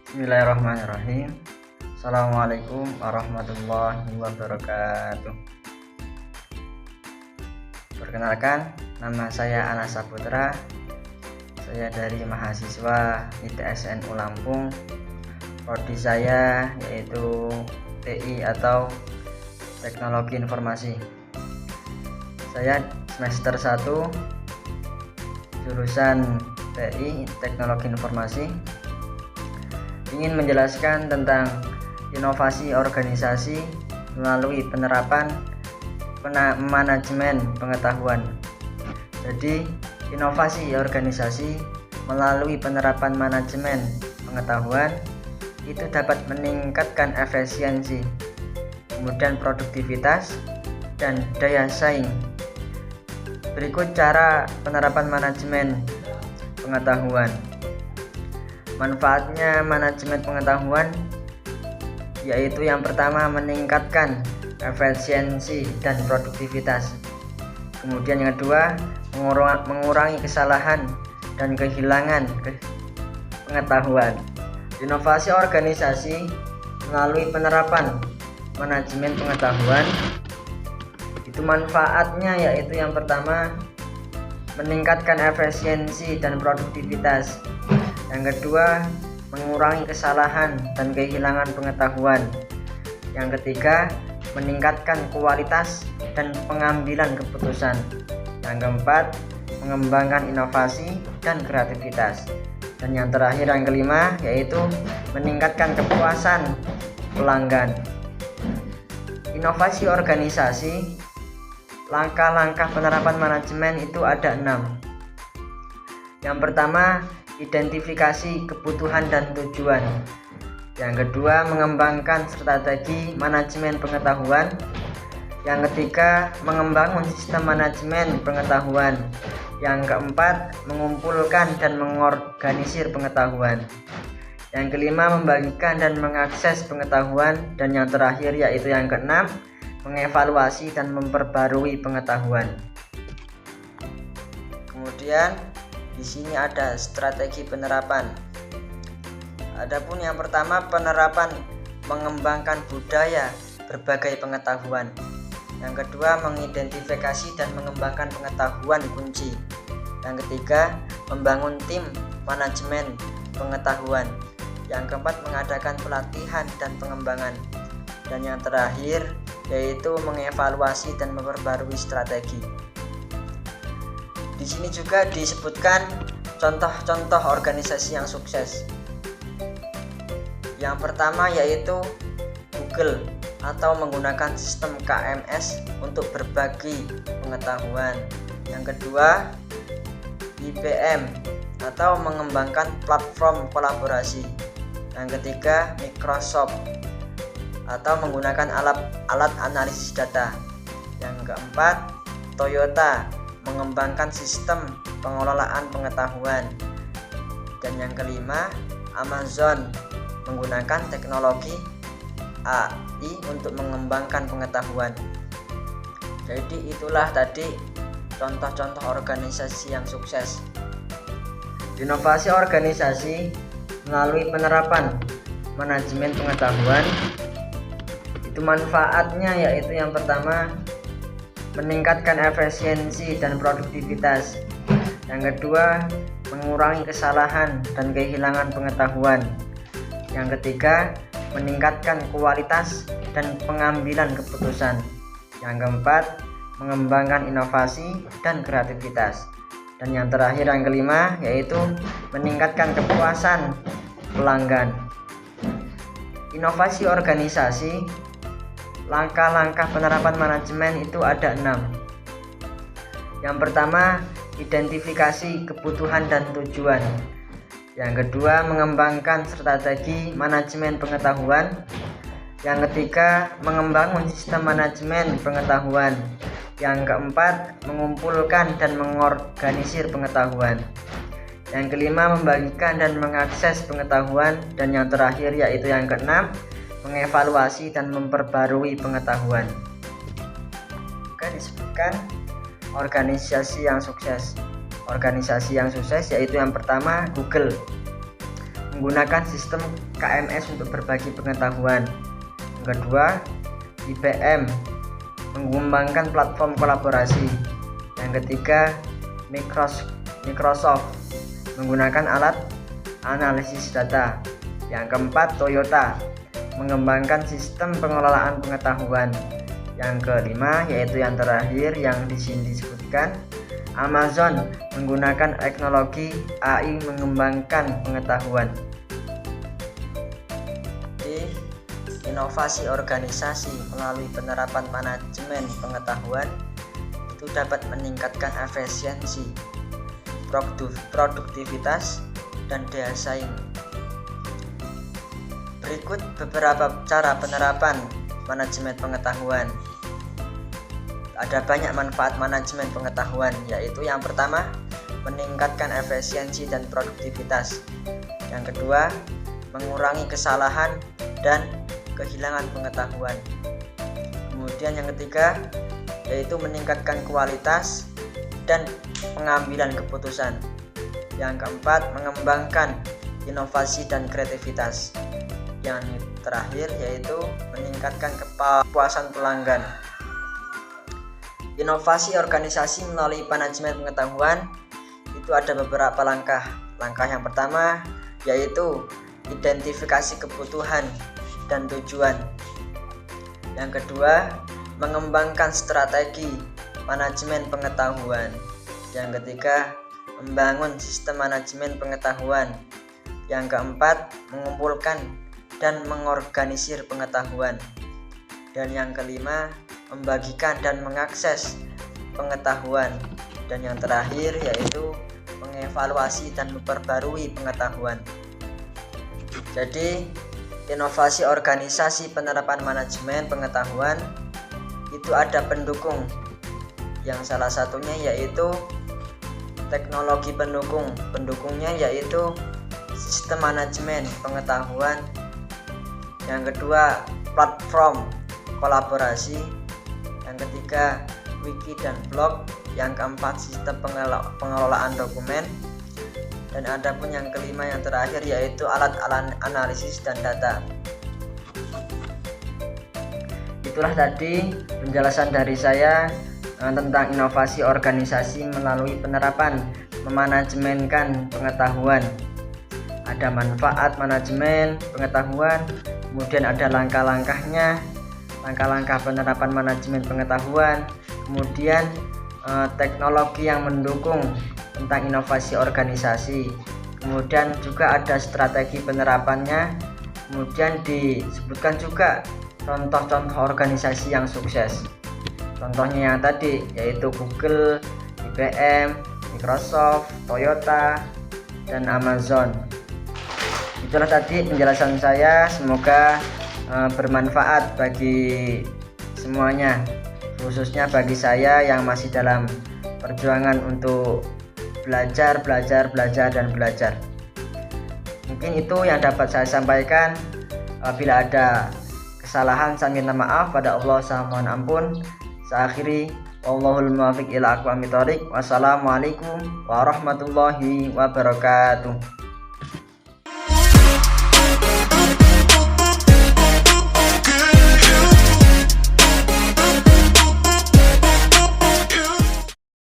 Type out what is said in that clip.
Bismillahirrahmanirrahim. Assalamualaikum warahmatullahi wabarakatuh. Perkenalkan, nama saya Anas Saputra. Saya dari mahasiswa ITSNU Lampung. Prodi saya yaitu TI atau Teknologi Informasi. Saya semester 1 jurusan TI Teknologi Informasi. Ingin menjelaskan tentang inovasi organisasi melalui penerapan manajemen pengetahuan. Jadi, inovasi organisasi melalui penerapan manajemen pengetahuan itu dapat meningkatkan efisiensi, kemudian produktivitas dan daya saing. Berikut cara penerapan manajemen pengetahuan. Manfaatnya manajemen pengetahuan yaitu yang pertama meningkatkan efisiensi dan produktivitas. Kemudian yang kedua mengurangi kesalahan dan kehilangan pengetahuan. Inovasi organisasi melalui penerapan manajemen pengetahuan itu manfaatnya yaitu yang pertama meningkatkan efisiensi dan produktivitas. Yang kedua, mengurangi kesalahan dan kehilangan pengetahuan. Yang ketiga, meningkatkan kualitas dan pengambilan keputusan. Yang keempat, mengembangkan inovasi dan kreativitas. Dan yang terakhir, yang kelima, yaitu meningkatkan kepuasan pelanggan. Inovasi organisasi, langkah-langkah penerapan manajemen itu ada 6. Yang pertama, identifikasi kebutuhan dan tujuan. Yang kedua, mengembangkan strategi manajemen pengetahuan. Yang ketiga, membangun sistem manajemen pengetahuan. Yang keempat, mengumpulkan dan mengorganisir pengetahuan. Yang kelima, membagikan dan mengakses pengetahuan. Dan yang terakhir yaitu yang keenam, mengevaluasi dan memperbarui pengetahuan. Kemudian di sini ada strategi penerapan. Adapun yang pertama, penerapan mengembangkan budaya berbagai pengetahuan. Yang kedua, mengidentifikasi dan mengembangkan pengetahuan kunci. Yang ketiga, membangun tim manajemen pengetahuan. Yang keempat, mengadakan pelatihan dan pengembangan. Dan yang terakhir yaitu mengevaluasi dan memperbarui strategi. Di sini juga disebutkan contoh-contoh organisasi yang sukses. Yang pertama yaitu Google atau menggunakan sistem KMS untuk berbagi pengetahuan. Yang kedua, IBM atau mengembangkan platform kolaborasi. Yang ketiga, Microsoft atau menggunakan alat analisis data. Yang keempat, Toyota mengembangkan sistem pengelolaan pengetahuan. Dan yang kelima, Amazon menggunakan teknologi AI untuk mengembangkan pengetahuan. Jadi itulah tadi contoh-contoh organisasi yang sukses. Inovasi organisasi melalui penerapan manajemen pengetahuan itu manfaatnya yaitu yang pertama meningkatkan efisiensi dan produktivitas. Yang kedua, mengurangi kesalahan dan kehilangan pengetahuan. Yang ketiga, meningkatkan kualitas dan pengambilan keputusan. Yang keempat, mengembangkan inovasi dan kreativitas. Dan yang terakhir yang kelima yaitu meningkatkan kepuasan pelanggan. Inovasi organisasi, langkah-langkah penerapan manajemen itu ada 6. Yang pertama, identifikasi kebutuhan dan tujuan. Yang kedua, mengembangkan strategi manajemen pengetahuan. Yang ketiga, membangun sistem manajemen pengetahuan. Yang keempat, mengumpulkan dan mengorganisir pengetahuan. Yang kelima, membagikan dan mengakses pengetahuan. Dan yang terakhir yaitu yang keenam, mengevaluasi dan memperbarui pengetahuan. Oke, disebutkan organisasi yang sukses. Organisasi yang sukses yaitu yang pertama Google, menggunakan sistem KMS untuk berbagi pengetahuan. Yang kedua, IBM, mengembangkan platform kolaborasi. Yang ketiga, Microsoft, menggunakan alat analisis data. Yang keempat, Toyota, mengembangkan sistem pengelolaan pengetahuan. Yang kelima yaitu yang terakhir yang di sini disebutkan, Amazon, menggunakan teknologi AI mengembangkan pengetahuan. Di inovasi organisasi melalui penerapan manajemen pengetahuan itu dapat meningkatkan efisiensi, produktivitas, dan daya saing. Berikut beberapa cara penerapan manajemen pengetahuan. Ada banyak manfaat manajemen pengetahuan, yaitu yang pertama, meningkatkan efisiensi dan produktivitas. Yang kedua, mengurangi kesalahan dan kehilangan pengetahuan. Kemudian yang ketiga, yaitu meningkatkan kualitas dan pengambilan keputusan. Yang keempat, mengembangkan inovasi dan kreativitas. Yang terakhir yaitu meningkatkan kepuasan pelanggan. Inovasi organisasi melalui manajemen pengetahuan itu ada beberapa langkah. Langkah yang pertama yaitu identifikasi kebutuhan dan tujuan. Yang kedua, mengembangkan strategi manajemen pengetahuan. Yang ketiga, membangun sistem manajemen pengetahuan. Yang keempat, mengumpulkan dan mengorganisir pengetahuan. Dan yang kelima, membagikan dan mengakses pengetahuan. Dan yang terakhir yaitu mengevaluasi dan memperbarui pengetahuan. Jadi, inovasi organisasi penerapan manajemen pengetahuan itu ada pendukung, yang salah satunya yaitu teknologi pendukung. Pendukungnya yaitu sistem manajemen pengetahuan. Yang kedua, platform kolaborasi. Yang ketiga, wiki dan blog. Yang keempat, sistem pengelolaan dokumen. Dan ada pun yang kelima yang terakhir yaitu alat-alat analisis dan data. Itulah tadi penjelasan dari saya tentang inovasi organisasi melalui penerapan memanajemenkan pengetahuan. Ada manfaat manajemen pengetahuan, kemudian ada langkah-langkahnya, langkah-langkah penerapan manajemen pengetahuan, kemudian teknologi yang mendukung tentang inovasi organisasi, kemudian juga ada strategi penerapannya, kemudian disebutkan juga contoh-contoh organisasi yang sukses. Contohnya yang tadi yaitu Google, IBM, Microsoft, Toyota, dan Amazon. Itulah tadi penjelasan saya, semoga bermanfaat bagi semuanya, khususnya bagi saya yang masih dalam perjuangan untuk belajar. Mungkin itu yang dapat saya sampaikan. Apabila ada kesalahan saya minta maaf pada Allah, saya mohon ampun. Saya akhiri, wallahul muwaffiq ila aqwamit thoriq. Wassalamualaikum warahmatullahi wabarakatuh.